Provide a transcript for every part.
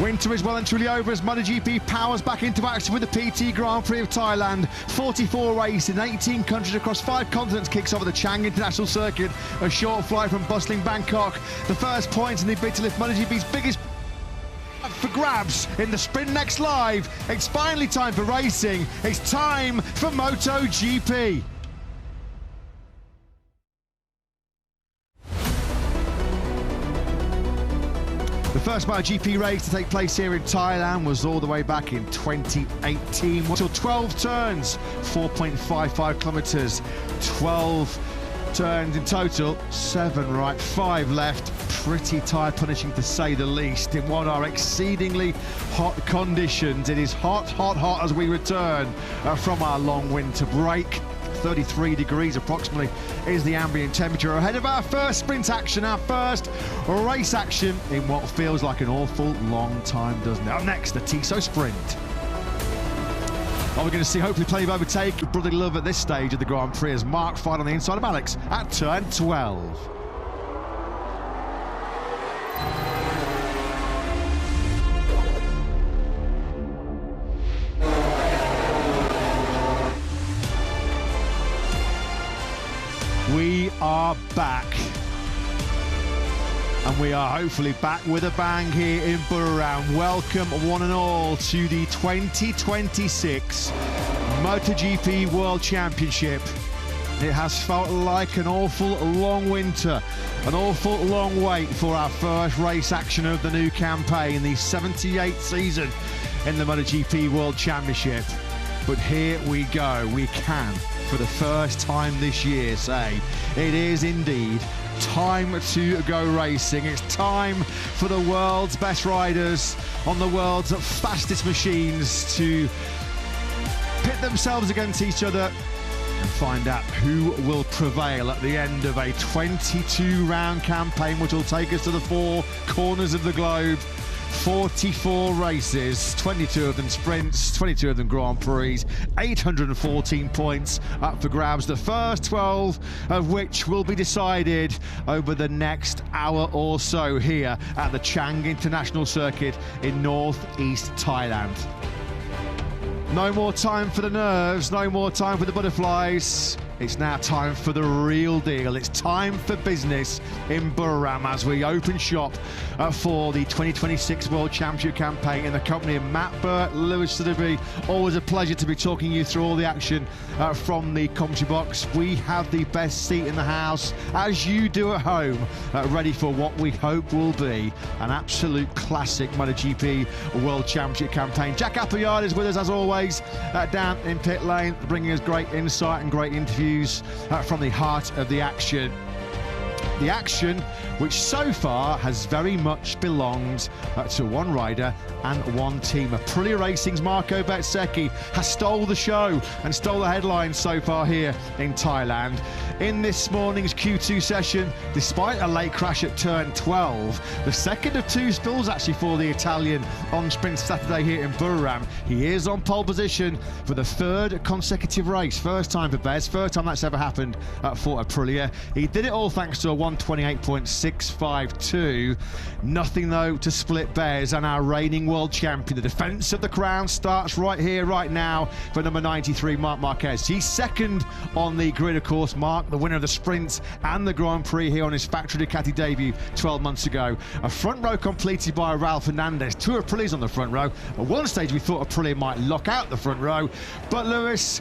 Winter is well and truly over as MotoGP powers back into action with the PT Grand Prix of Thailand. 44 races in 18 countries across 5 continents kicks off at the Chang International Circuit, a short flight from bustling Bangkok. The first points in the bid to lift MotoGP's biggest for grabs in the Sprint Next Live. It's finally time for racing. It's time for MotoGP. The first MotoGP race to take place here in Thailand was all the way back in 2018. Until 12 turns, 4.55 kilometres, 12 turns in total, 7 right, 5 left. Pretty tire punishing to say the least in what are exceedingly hot conditions. It is hot, hot, hot as we return from our long winter break. 33 degrees approximately is the ambient temperature ahead of our first sprint action, our first race action in what feels like an awful long time, doesn't it? Up next, the Tissot Sprint. Well, we're going to see hopefully plenty of overtake, brotherly love at this stage of the Grand Prix as Mark fired on the inside of Alex at turn 12. We are back, and we are hopefully back with a bang here in Buriram. Welcome one and all to the 2026 MotoGP World Championship. It has felt like an awful long winter, an awful long wait for our first race action of the new campaign, the 78th season in the MotoGP World Championship. But here we go, we can, for the first time this year, say it is indeed time to go racing. It's time for the world's best riders on the world's fastest machines to pit themselves against each other and find out who will prevail at the end of a 22-round campaign, which will take us to the 4 corners of the globe. 44 races, 22 of them sprints, 22 of them Grand Prix, 814 points up for grabs, the first 12 of which will be decided over the next hour or so here at the Chang International Circuit in northeast Thailand. No more time for the nerves, no more time for the butterflies. It's now time for the real deal. It's time for business in Buriram as we open shop for the 2026 World Championship campaign in the company of Matt Burt, Lewis Siderby. Always a pleasure to be talking you through all the action from the commentary box. We have the best seat in the house, as you do at home, ready for what we hope will be an absolute classic MotoGP World Championship campaign. Jack Appleyard is with us as always down in pit lane, bringing us great insight and great interviews from the heart of the action. The action which so far has very much belonged to one rider and one team. Aprilia Racing's Marco Bezzecchi has stole the show and stole the headlines so far here in Thailand. In this morning's Q2 session, despite a late crash at turn 12, the second of 2 stalls actually for the Italian on Sprint Saturday here in Buriram. He is on pole position for the 3rd consecutive race. First time for Bez, first time that's ever happened for Aprilia. He did it all thanks to a 128.652. Nothing though to split Bez and our reigning world champion. The defence of the crown starts right here, right now for number 93, Marc Marquez. He's second on the grid, of course. Marc, the winner of the sprint and the Grand Prix here on his factory Ducati debut 12 months ago. A front row completed by Ralph Fernandez. 2 Aprilias on the front row. At one stage we thought Aprilia might lock out the front row, but Lewis,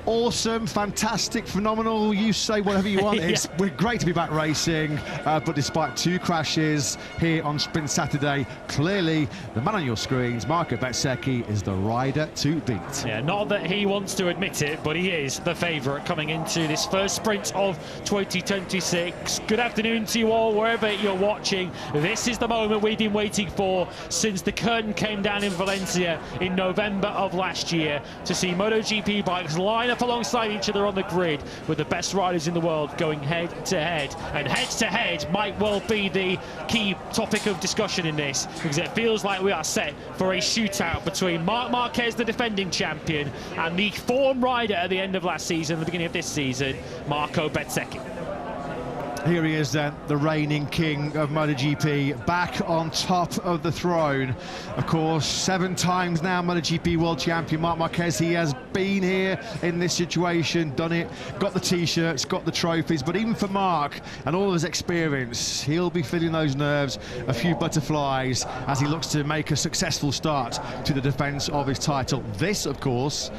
awesome, fantastic, phenomenal, you say whatever you want. It's we're great to be back racing, but despite 2 crashes here on Sprint Saturday, clearly the man on your screens, Marco Bezzecchi, is the rider to beat. Yeah, not that he wants to admit it, but he is the favourite coming into this first sprint of 2026. Good afternoon to you all, wherever you're watching. This is the moment we've been waiting for since the curtain came down in Valencia in November of last year, to see MotoGP bikes line up alongside each other on the grid with the best riders in the world going head to head. And head to head might well be the key topic of discussion in this, because it feels like we are set for a shootout between Marc Marquez, the defending champion, and the form rider at the end of last season, the beginning of this season, Marco Bezzecchi. Here he is then, the reigning king of MotoGP, back on top of the throne. Of course, 7 times now MotoGP world champion Marc Marquez. He has been here in this situation, done it, got the T-shirts, got the trophies, but even for Marc and all of his experience, he'll be feeling those nerves, a few butterflies, as he looks to make a successful start to the defence of his title. This, of course,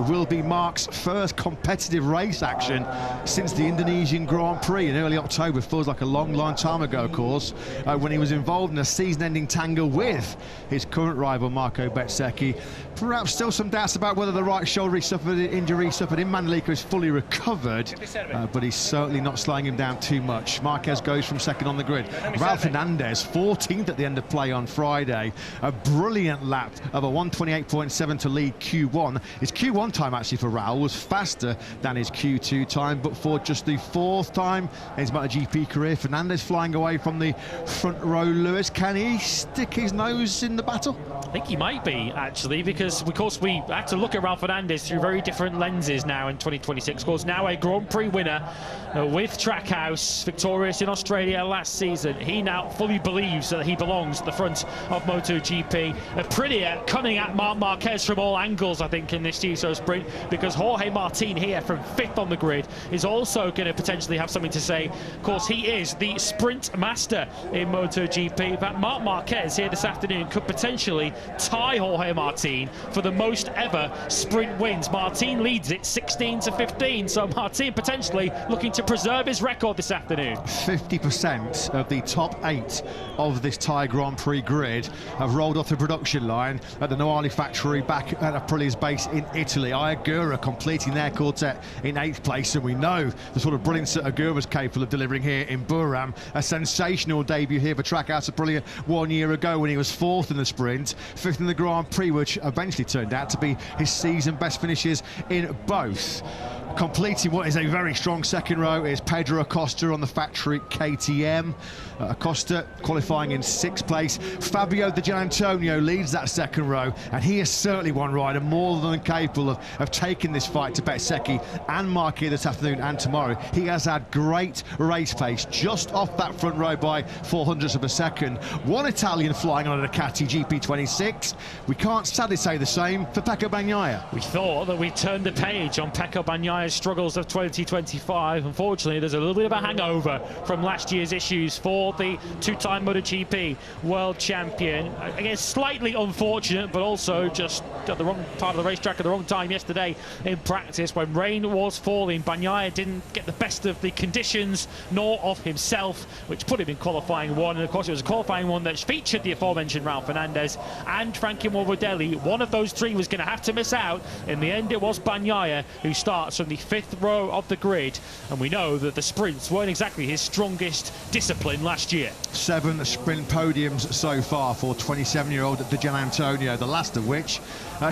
will be Marc's first competitive race action since the Indonesian Grand Prix in early October. Feels like a long time ago, of course, when he was involved in a season-ending tangle with his current rival Marco Bezzecchi. Perhaps still some doubts about whether the right shoulder injury he suffered in Mandalika is fully recovered, but he's certainly not slowing him down too much. Marquez goes from second on the grid. Ralph Fernandez, 14th at the end of play on Friday. A brilliant lap of a 1:28.7 to lead Q1. His Q1 time actually for Raul was faster than his Q2 time, but for just the 4th time in his MotoGP career, Fernandez flying away from the front row. Lewis, can he stick his nose in the battle? I think he might be, actually, because of course we have to look at Ralph Fernandez through very different lenses now in 2026. Of course, now a Grand Prix winner with Trackhouse, victorious in Australia last season. He now fully believes that he belongs at the front of MotoGP. Aprilia coming at Marc Marquez from all angles, I think, in this Tissot sprint, because Jorge Martin here from 5th on the grid is also going to potentially have something to say. Of course, he is the sprint master in MotoGP, but Marc Marquez here this afternoon could potentially tie Jorge Martin for the most ever sprint wins. Martin leads it 16-15, so Martin potentially looking to preserve his record this afternoon. 50% of the top 8 of this Thai Grand Prix grid have rolled off the production line at the Noali factory back at Aprilia's base in Italy. Agura completing their quartet in 8th place, and we know the sort of brilliance that Agura's capable of delivering here in Buriram. A sensational debut here for Trackhouse Aprilia 1 year ago when he was 4th in the sprint, 5th in the Grand Prix, which eventually turned out to be his season best finishes in both. Completing what is a very strong second row is Pedro Acosta on the factory KTM. Acosta qualifying in 6th place. Fabio Di Gianantonio leads that second row, and he is certainly one rider more than capable of taking this fight to Bezzecchi and Marc here this afternoon and tomorrow. He has had great race pace just off that front row by 0.04 of a second. One Italian flying on a Ducati GP26. We can't sadly say the same for Pecco Bagnaia. We thought that we turned the page on Pecco Bagnaia's struggles of 2025. Unfortunately, there's a little bit of a hangover from last year's issues for the 2-time MotoGP world champion. Again, slightly unfortunate, but also just at the wrong part of the racetrack at the wrong time yesterday in practice when rain was falling. Bagnaia didn't get the best of the conditions nor of himself, which put him in qualifying 1, and of course it was a qualifying 1 that featured the aforementioned Ralph Fernandez and Frankie Morbidelli. One of those 3 was going to have to miss out. In the end, it was Bagnaia who starts from the 5th row of the grid, and we know that the sprints weren't exactly his strongest discipline last year. 7 sprint podiums so far for 27-year-old Di Gianantonio, the last of which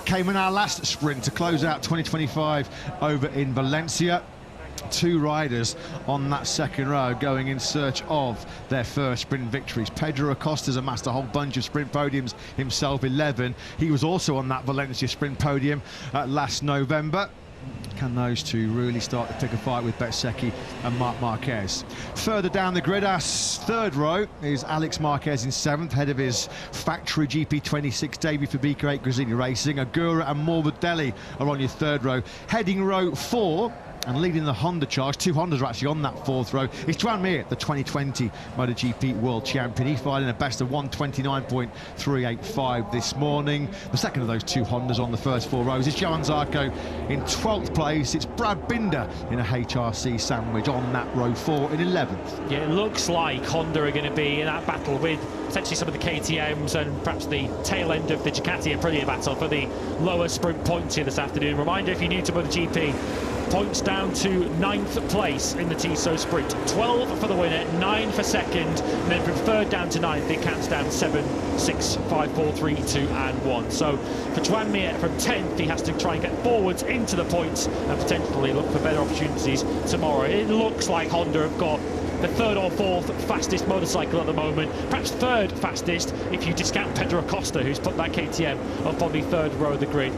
came in our last sprint to close out 2025 over in Valencia. 2 riders on that second row going in search of their first sprint victories. Pedro Acosta's amassed a whole bunch of sprint podiums himself, 11. He was also on that Valencia sprint podium last November. Can those 2 really start to pick a fight with Bezzecchi and Marc Marquez? Further down the grid, our 3rd row is Alex Marquez in 7th, head of his factory GP26 debut for BK8 Gresini Racing. Agura and Morbidelli are on your 3rd row. Heading row 4 and leading the Honda charge, 2 Hondas are actually on that 4th row, is Joan Mir, the 2020 MotoGP world champion. He fired in a best of 1:29.385 this morning. The second of those 2 Hondas on the first 4 rows is Johan Zarco in 12th place. It's Brad Binder in a HRC sandwich on that row 4 in 11th. Yeah, it looks like Honda are going to be in that battle with potentially some of the KTMs and perhaps the tail end of the Ducati Aprilia battle for the lower sprint points here this afternoon. Reminder, if you're new to MotoGP, points down to 9th place in the Tissot sprint. 12 for the winner, 9 for second, and then from 3rd down to 9th it counts down 7, 6, 5, 4, 3, 2 and 1. So for Joan Mir from 10th, he has to try and get forwards into the points and potentially look for better opportunities tomorrow. It looks like Honda have got the third or fourth fastest motorcycle at the moment. Perhaps third fastest if you discount Pedro Acosta, who's put that KTM up on the third row of the grid.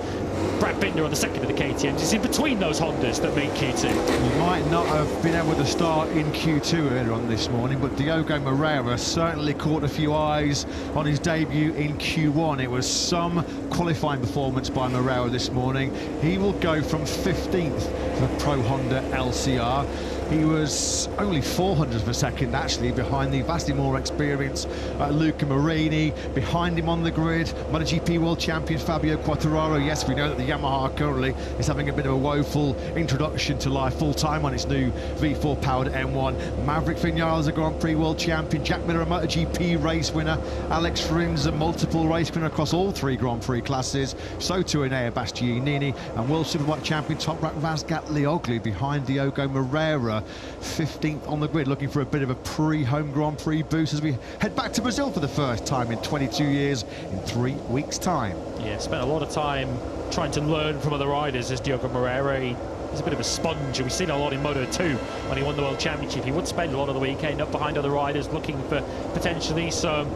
Brad Binder on the second of the KTMs. It's in between those Hondas that make Q2. He might not have been able to start in Q2 earlier on this morning, but Diogo Moreira certainly caught a few eyes on his debut in Q1. It was some qualifying performance by Moreira this morning. He will go from 15th for the Pro Honda LCR. He was only 400th of a second actually behind the vastly more experienced Luca Marini. Behind him on the grid, MotoGP World Champion Fabio Quartararo. Yes, we know that the Yamaha currently is having a bit of a woeful introduction to life full-time on its new V4 powered M1. Maverick Vinales, a Grand Prix World Champion. Jack Miller, a MotoGP race winner. Alex Rins, a multiple race winner across all three Grand Prix classes. So too Enea Bastianini, and World Superbike Champion Toprak Vazgat Lioglu behind Diogo Moreira. 15th on the grid, looking for a bit of a pre-home Grand Prix boost as we head back to Brazil for the first time in 22 years in 3 weeks' time. Yeah, spent a lot of time trying to learn from other riders as Diogo Moreira. He's a bit of a sponge, and we've seen a lot in Moto2 when he won the World Championship. He would spend a lot of the weekend up behind other riders looking for potentially some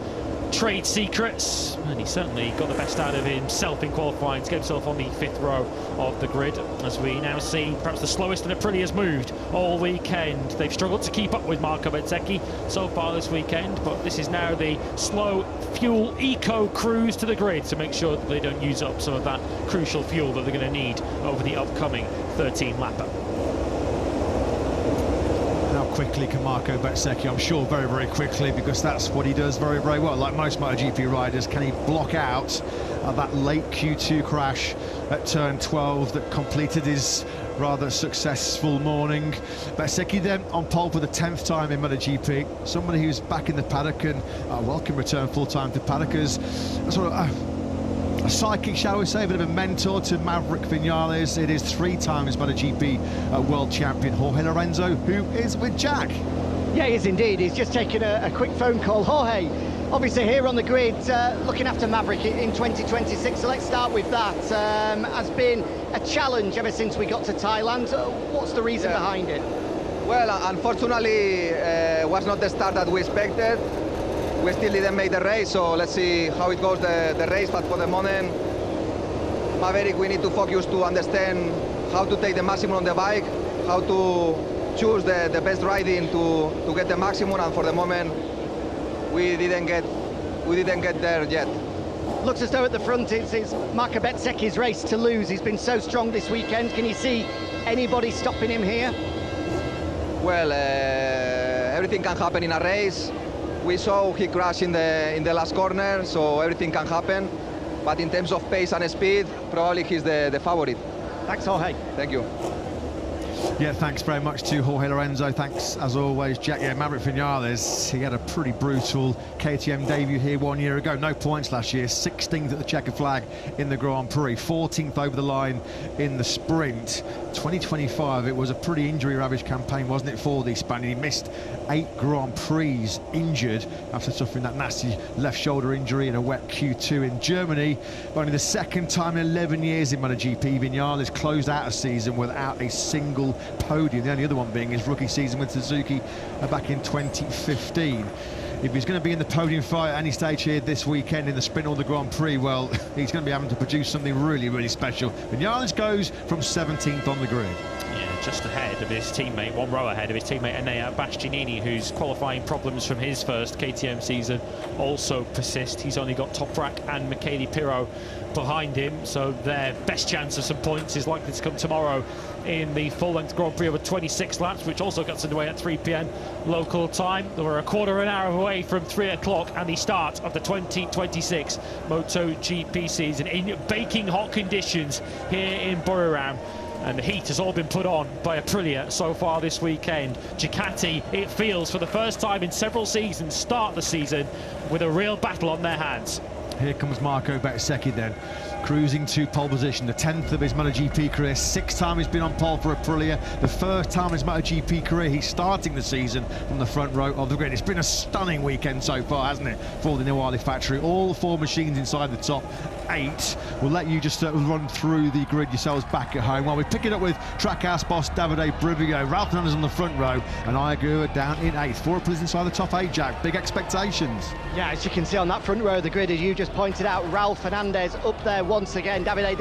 trade secrets, and he certainly got the best out of himself in qualifying to get himself on the fifth row of the grid, as we now see perhaps the slowest that Aprilia has moved all weekend. They've struggled to keep up with Marco Bezzecchi so far this weekend, but this is now the slow fuel eco cruise to the grid to make sure that they don't use up some of that crucial fuel that they're going to need over the upcoming 13-lapper. How quickly can Marco Bezzecchi? I'm sure very, very quickly, because that's what he does very, very well. Like most MotoGP riders, can he block out that late Q2 crash at turn 12 that completed his rather successful morning. Bezzecchi then on pole for the 10th time in MotoGP. Somebody who's back in the paddock, and welcome return full-time to paddock as sort of a psychic, shall we say, a bit of a mentor to Maverick Vinales. It is 3 times MotoGP World Champion Jorge Lorenzo, who is with Jack. Yeah, he is indeed. He's just taken a quick phone call. Jorge, obviously here on the grid, looking after Maverick in 2026, so let's start with that. Has been a challenge ever since we got to Thailand. What's the reason behind it? Well, unfortunately, was not the start that we expected. We still didn't make the race, so let's see how it goes the race. But for the moment, Maverick, we need to focus to understand how to take the maximum on the bike, how to choose the best riding to get the maximum. And for the moment, we didn't get there yet. Looks as though at the front it's Marco Bezzecchi's race to lose. He's been so strong this weekend. Can you see anybody stopping him here? Well, everything can happen in a race. We saw he crashed in the last corner, so everything can happen. But in terms of pace and speed, probably he's the favorite. Thanks, Jorge. Thank you. Yeah, thanks very much to Jorge Lorenzo. Thanks, as always, Jack. Yeah, Maverick Vinales, he had a pretty brutal KTM debut here 1 year ago. No points last year, 16th at the checkered flag in the Grand Prix, 14th over the line in the sprint. 2025, it was a pretty injury-ravaged campaign, wasn't it, for the Spaniard? He missed 8 Grand Prix injured after suffering that nasty left shoulder injury in a wet Q2 in Germany. Only the second time in 11 years in MotoGP, Vinales closed out a season without a single podium, the only other one being his rookie season with Suzuki back in 2015. If he's going to be in the podium fight at any stage here this weekend in the sprint or the Grand Prix, well, he's going to be having to produce something really, really special. Vinales goes from 17th on the grid. Yeah, just ahead of his teammate, 1 row ahead of his teammate Enea Bastianini, whose qualifying problems from his first KTM season also persist. He's only got Toprak and Michele Pirro behind him, so their best chance of some points is likely to come tomorrow in the full-length Grand Prix over 26 laps, which also gets underway at 3 p.m. local time. We're a quarter of an hour away from 3 o'clock and the start of the 2026 MotoGP season in baking hot conditions here in Buriram. And the heat has all been put on by Aprilia so far this weekend. Ducati, it feels, for the first time in several seasons, start the season with a real battle on their hands. Here comes Marco Bezzecchi then, cruising to pole position, the 10th of his MotoGP career, 6th time he's been on pole for Aprilia, the first time in his MotoGP career he's starting the season from the front row of the grid. It's been a stunning weekend so far, hasn't it, for the Niwali factory. All 4 machines inside the top 8. We'll let you just run through the grid yourselves back at home while we pick it up with Trackhouse boss Davide Brivio. Ralph Fernandez on the front row and Iagura down in 8th. 4 players inside the top 8, Jack. Big expectations. Yeah, as you can see on that front row of the grid, as you just pointed out, Ralph Fernandez up there once again. Davide,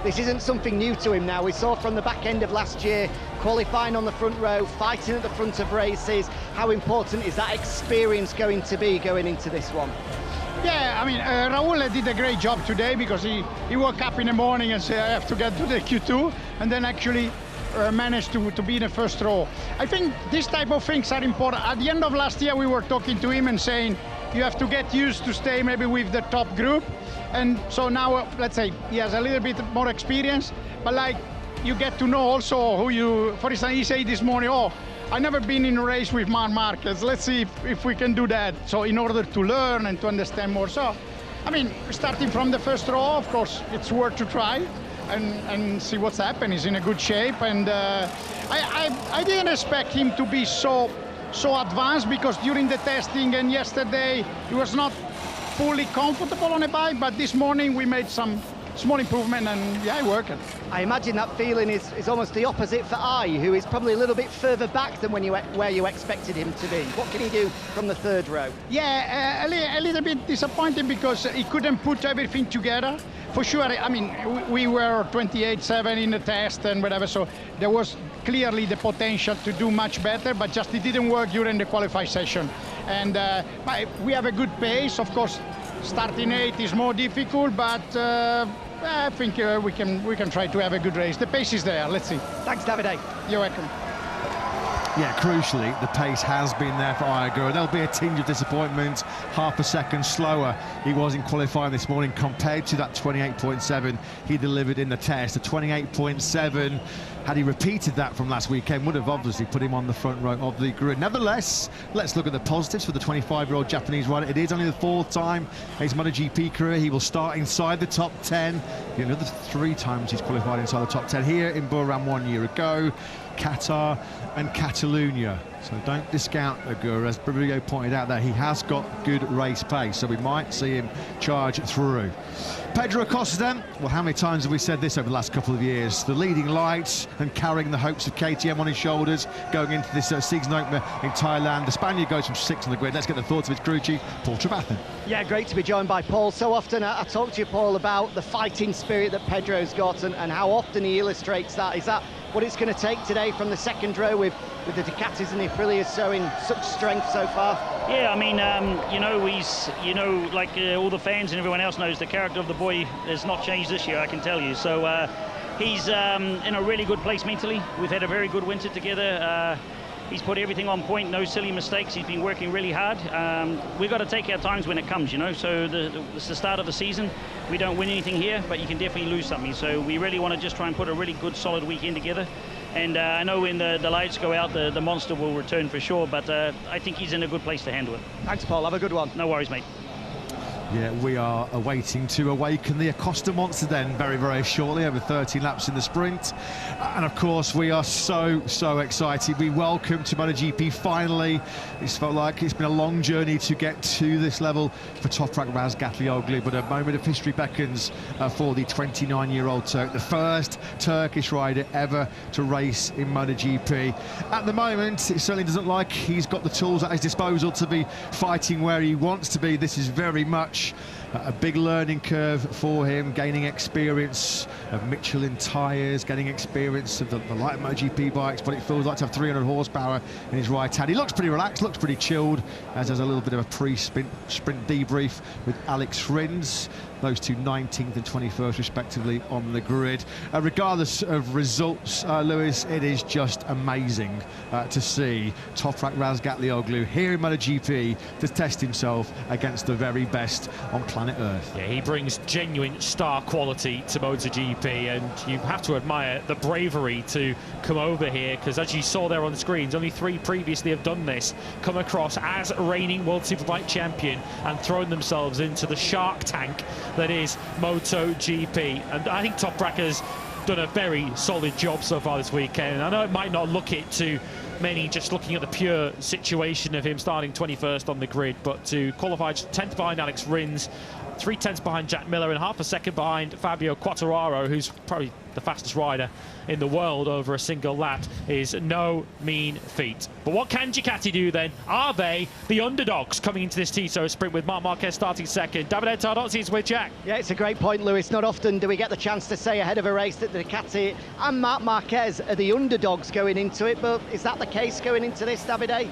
this isn't something new to him now. We saw from the back end of last year, qualifying on the front row, fighting at the front of races. How important is that experience going to be going into this one? Yeah, I mean, Raul did a great job today because he woke up in the morning and said, I have to get to the Q2, and then actually managed to be in the first row. I think these type of things are important. At the end of last year, we were talking to him and saying, you have to get used to stay maybe with the top group. And so now, let's say, he has a little bit more experience, but like, you get to know also who you, for instance, he said this morning, oh, I've never been in a race with Marc Marquez. Let's see if we can do that. So in order to learn and to understand more. So, I mean, starting from the first row, of course, it's worth to try and see what's happened. He's in a good shape. And I didn't expect him to be so advanced because during the testing and yesterday, he was not fully comfortable on a bike. But this morning, we made some small improvement and yeah, it worked. I imagine that feeling is almost the opposite for I, who is probably a little bit further back than where you expected him to be. What can he do from the third row? Yeah, a little bit disappointing because he couldn't put everything together. For sure, I mean, we were 28.7 in the test and whatever, so there was clearly the potential to do much better, but just it didn't work during the qualifying session. And we have a good pace, of course. Starting 8 is more difficult, but I think we can try to have a good race. The pace is there. Let's see. Thanks, Davide. You're welcome. Yeah, crucially, the pace has been there for Iagura. There'll be a tinge of disappointment. Half a second slower he was in qualifying this morning compared to that 28.7 he delivered in the test. The 28.7, had he repeated that from last weekend, would have obviously put him on the front row of the grid. Nevertheless, let's look at the positives for the 25-year-old Japanese rider. It is only the 4th time in his MotoGP career. He will start inside the top 10. Another 3 times he's qualified inside the top 10 here in Buram 1 year ago. Qatar and Catalunya. So don't discount Iagura. As Brivio pointed out there, he has got good race pace, so we might see him charge through. Pedro Acosta then, well, how many times have we said this over the last couple of years? The leading light and carrying the hopes of KTM on his shoulders going into this season opener in Thailand. The Spaniard goes from 6th on the grid. Let's get the thoughts of his crew chief, Paul Trevathan. Yeah, great to be joined by Paul. So often I talk to you, Paul, about the fighting spirit that Pedro's got and how often he illustrates that. Is that what it's going to take today from the second row with the Ducatis and the Aprilias showing such strength so far? Yeah, I mean, he's, like all the fans and everyone else knows, the character of the boy has not changed this year, I can tell you. So he's in a really good place mentally. We've had a very good winter together. He's put everything on point, no silly mistakes. He's been working really hard. We've got to take our times when it comes, So it's the start of the season. We don't win anything here, but you can definitely lose something. So we really want to just try and put a really good, solid weekend together. And I know when the lights go out, the monster will return for sure, but I think he's in a good place to handle it. Thanks, Paul. Have a good one. No worries, mate. Yeah, we are awaiting to awaken the Acosta monster then very, very shortly, over 13 laps in the sprint. And of course, we are so excited. We welcome to MotoGP finally. It's felt like it's been a long journey to get to this level for Toprak Razgatlioglu, but a moment of history beckons for the 29-year-old Turk, the first Turkish rider ever to race in MotoGP. At the moment, it certainly doesn't like he's got the tools at his disposal to be fighting where he wants to be. This is very much a big learning curve for him, gaining experience of Michelin tyres, getting experience of the light MotoGP bikes, but it feels like to have 300 horsepower in his right hand. He looks pretty relaxed, looks pretty chilled, as there's a little bit of a pre-sprint debrief with Alex Rins. Those two 19th and 21st respectively on the grid. Regardless of results, Lewis, it is just amazing to see Toprak Razgatlioglu here in MotoGP to test himself against the very best on planet Earth. Yeah, he brings genuine star quality to MotoGP, and you have to admire the bravery to come over here, because as you saw there on the screens, only 3 previously have done this, come across as reigning World Superbike champion and thrown themselves into the shark tank that is MotoGP. And I think Toprak has done a very solid job so far this weekend. I know it might not look it to many just looking at the pure situation of him starting 21st on the grid, but to qualify 10th behind Alex Rins, 3/10 behind Jack Miller and half a second behind Fabio Quartararo, who's probably the fastest rider in the world over a single lap, is no mean feat. But what can Ducati do then? Are they the underdogs coming into this Tissot sprint with Marc Marquez starting second? Davide Tardozzi is with Jack. Yeah, it's a great point, Lewis. Not often do we get the chance to say ahead of a race that the Ducati and Marc Marquez are the underdogs going into it, but is that the case going into this, Davide?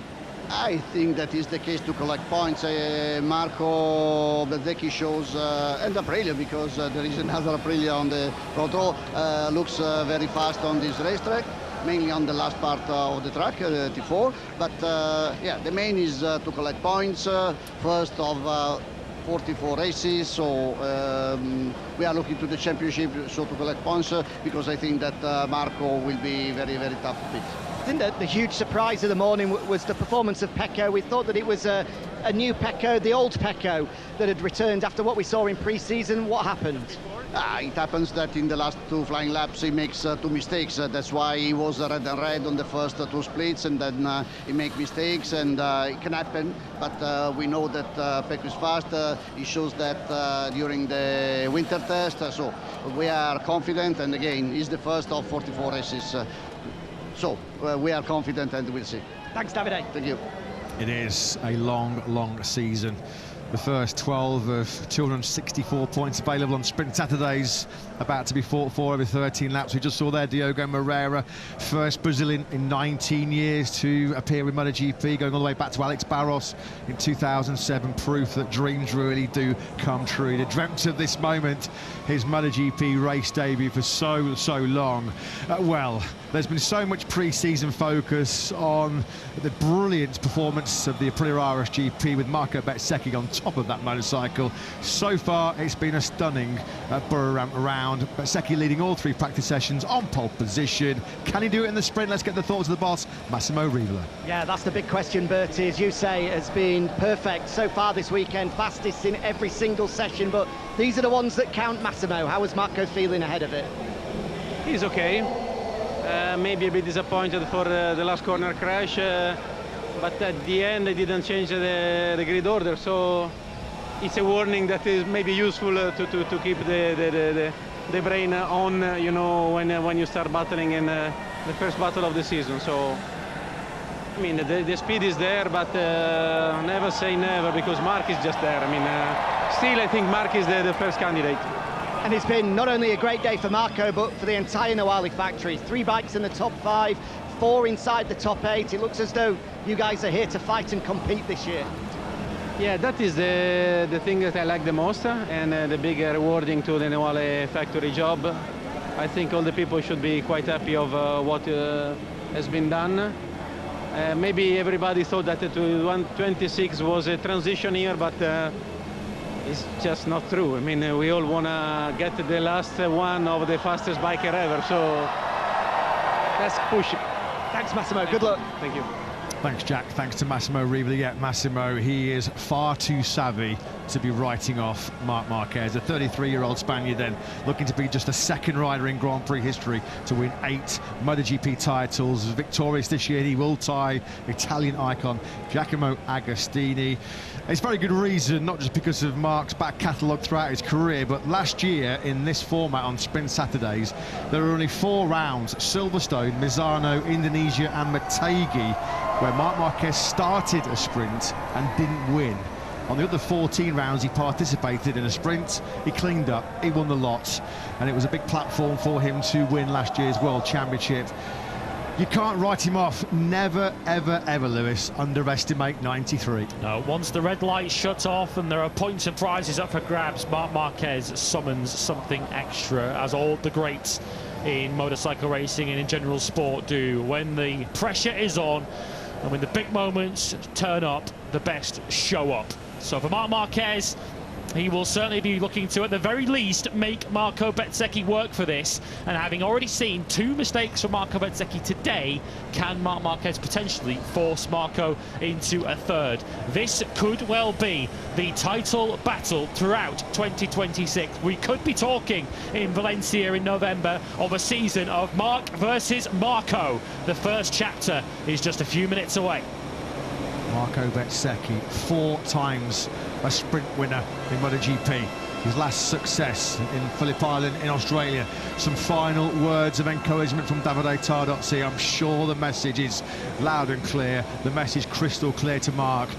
I think that is the case to collect points. Marco Bezzecchi shows, and Aprilia, because there is another Aprilia on the front row, looks very fast on this racetrack, mainly on the last part of the track, T4. But yeah, the main is to collect points, first of 44 races, so we are looking to the championship, so to collect points, because I think that Marco will be very, very tough to beat. I think that the huge surprise of the morning was the performance of Pecco. We thought that it was a new Pecco, the old Pecco, that had returned after what we saw in pre-season. What happened? It happens that in the last two flying laps he makes two mistakes. That's why he was red and red on the first two splits, and then he makes mistakes, and it can happen. But we know that Pecco is fast. He shows that during the winter test. So we are confident, and again, he's the first of 44 races. So we are confident, and we'll see. Thanks, Davide. Thank you. It is a long, long season. The first 12 of 264 points available on Sprint Saturdays, about to be fought for over 13 laps. We just saw there Diogo Moreira, first Brazilian in 19 years to appear with MotoGP, going all the way back to Alex Barros in 2007. Proof that dreams really do come true. He dreamt of this moment, his MotoGP race debut, for so long. Well, there's been so much pre-season focus on the brilliant performance of the Aprilia RSGP with Marco Bezzecchi on top of that motorcycle. So far, it's been a stunning Borough round. Bezzecchi leading all three practice sessions on pole position. Can he do it in the sprint? Let's get the thoughts of the boss, Massimo Rivola. Yeah, that's the big question, Bertie. As you say, has been perfect so far this weekend, fastest in every single session, but these are the ones that count. Massimo, how is Marco feeling ahead of it? He's okay. Maybe a bit disappointed for the last corner crash, but at the end they didn't change the grid order, so it's a warning that is maybe useful to keep the brain on, you know, when you start battling in the first battle of the season. So I mean, the speed is there, but never say never, because Marc is just there. I mean, still I think Marc is the first candidate. And it's been not only a great day for Marco, but for the entire Noali factory. 3 bikes in the top 5, 4 inside the top 8. It looks as though you guys are here to fight and compete this year. Yeah, that is the thing that I like the most, and the big rewarding to the Noale factory job. I think all the people should be quite happy of what has been done. Maybe everybody thought that 126 was a transition year, but it's just not true. I mean, we all want to get the last one of the fastest biker ever, so let's push it. Thanks, Massimo. Good luck. Thank you. Thanks, Jack. Thanks to Massimo Rivola. Yeah, Massimo, he is far too savvy to be writing off Marc Marquez, a 33-year-old Spaniard, then looking to be just the second rider in Grand Prix history to win 8 MotoGP titles. Victorious this year, he will tie Italian icon Giacomo Agostini. It's very good reason, not just because of Marc's back catalogue throughout his career, but last year in this format on Sprint Saturdays, there were only 4 rounds: Silverstone, Misano, Indonesia and Motegi, where Marc Marquez started a sprint and didn't win. On the other 14 rounds he participated in a sprint, he cleaned up, he won the lot, and it was a big platform for him to win last year's World Championship. You can't write him off. Never, ever, ever, Lewis, underestimate 93. No, once the red light shuts off and there are points and prizes up for grabs, Marc Marquez summons something extra, as all the greats in motorcycle racing and in general sport do. When the pressure is on and when the big moments turn up, the best show up. So for Marc Marquez, he will certainly be looking to, at the very least, make Marco Bezzecchi work for this. And having already seen 2 mistakes from Marco Bezzecchi today, can Marc Marquez potentially force Marco into a third? This could well be the title battle throughout 2026. We could be talking in Valencia in November of a season of Marc versus Marco. The first chapter is just a few minutes away. Marco Bezzecchi, 4 times a sprint winner in MotoGP. His last success in Phillip Island in Australia. Some final words of encouragement from Davide Tardozzi. I'm sure the message is loud and clear, the message crystal clear to Mark.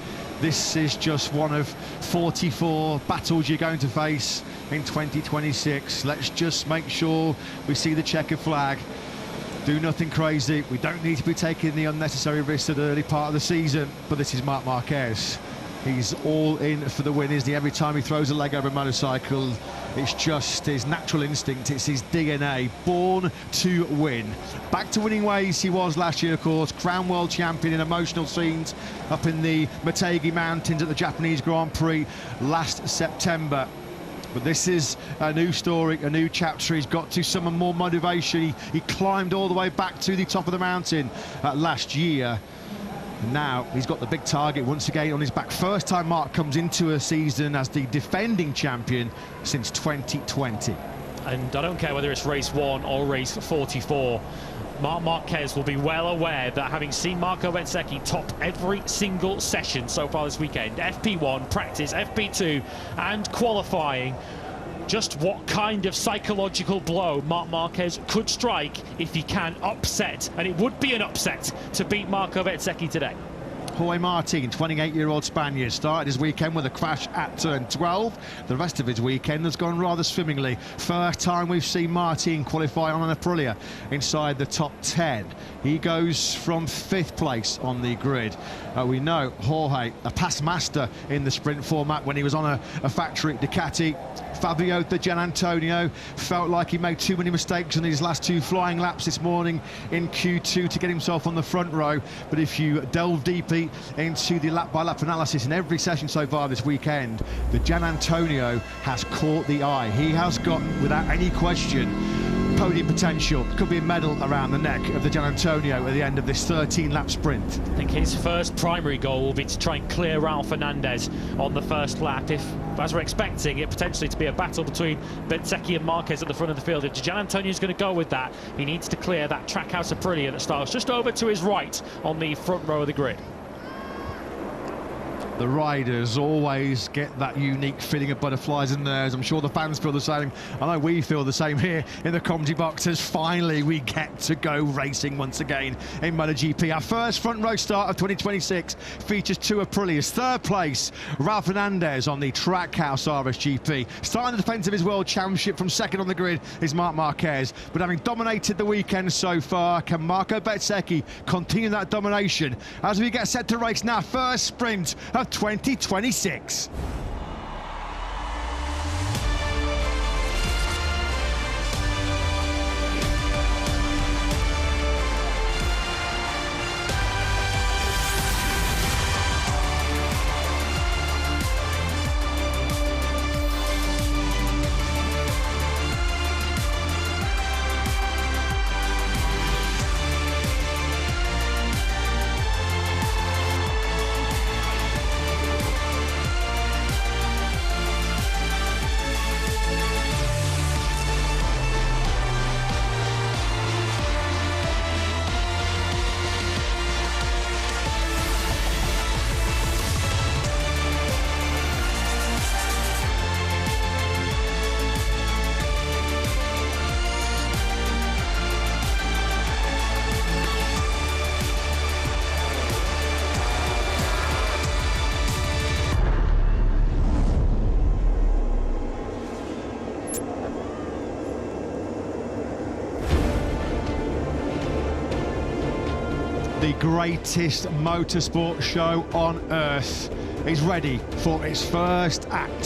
This is just one of 44 battles you're going to face in 2026. Let's just make sure we see the checkered flag. Do nothing crazy. We don't need to be taking the unnecessary risks at the early part of the season, but this is Marc Marquez. He's all in for the win, isn't he? Every time he throws a leg over a motorcycle, it's just his natural instinct, it's his DNA, born to win. Back to winning ways he was last year, of course, crown world champion in emotional scenes up in the Motegi Mountains at the Japanese Grand Prix last September. But this is a new story, a new chapter. He's got to summon more motivation. He climbed all the way back to the top of the mountain last year. And now he's got the big target once again on his back. First time Mark comes into a season as the defending champion since 2020. And I don't care whether it's race 1 or race 44. Marc Marquez will be well aware that, having seen Marco Bezzecchi top every single session so far this weekend, FP1, practice, FP2 and qualifying, just what kind of psychological blow Marc Marquez could strike if he can upset, and it would be an upset to beat Marco Bezzecchi today. Jorge Martin, 28-year-old Spaniard, started his weekend with a crash at turn 12. The rest of his weekend has gone rather swimmingly. First time we've seen Martin qualify on an Aprilia inside the top 10. He goes from 5th place on the grid. We know Jorge, a past master in the sprint format when he was on a factory Ducati. Fabio Di Gianantonio felt like he made too many mistakes in his last 2 flying laps this morning in Q2 to get himself on the front row. But if you delve deeply into the lap-by-lap analysis in every session so far this weekend, the Gianantonio has caught the eye. He has got, without any question, podium potential. Could be a medal around the neck of the Gianantonio at the end of this 13-lap sprint. I think his first primary goal will be to try and clear Raul Fernandez on the first lap. If, as we're expecting it potentially to be a battle between Bezzecchi and Marquez at the front of the field, if Gianantonio is going to go with that, he needs to clear that Trackhouse Aprilia that starts just over to his right on the front row of the grid. The riders always get that unique feeling of butterflies in theirs. I'm sure the fans feel the same. I know we feel the same here in the commentary box as finally we get to go racing once again in MotoGP. Our first front row start of 2026 features 2 Aprilias. 3rd place, Raul Fernandez on the Trackhouse RSGP. Starting the defence of his world championship from 2nd on the grid is Marc Marquez. But having dominated the weekend so far, can Marco Bezzecchi continue that domination as we get set to race now? First sprint of 2026. The greatest motorsport show on earth is ready for its first act.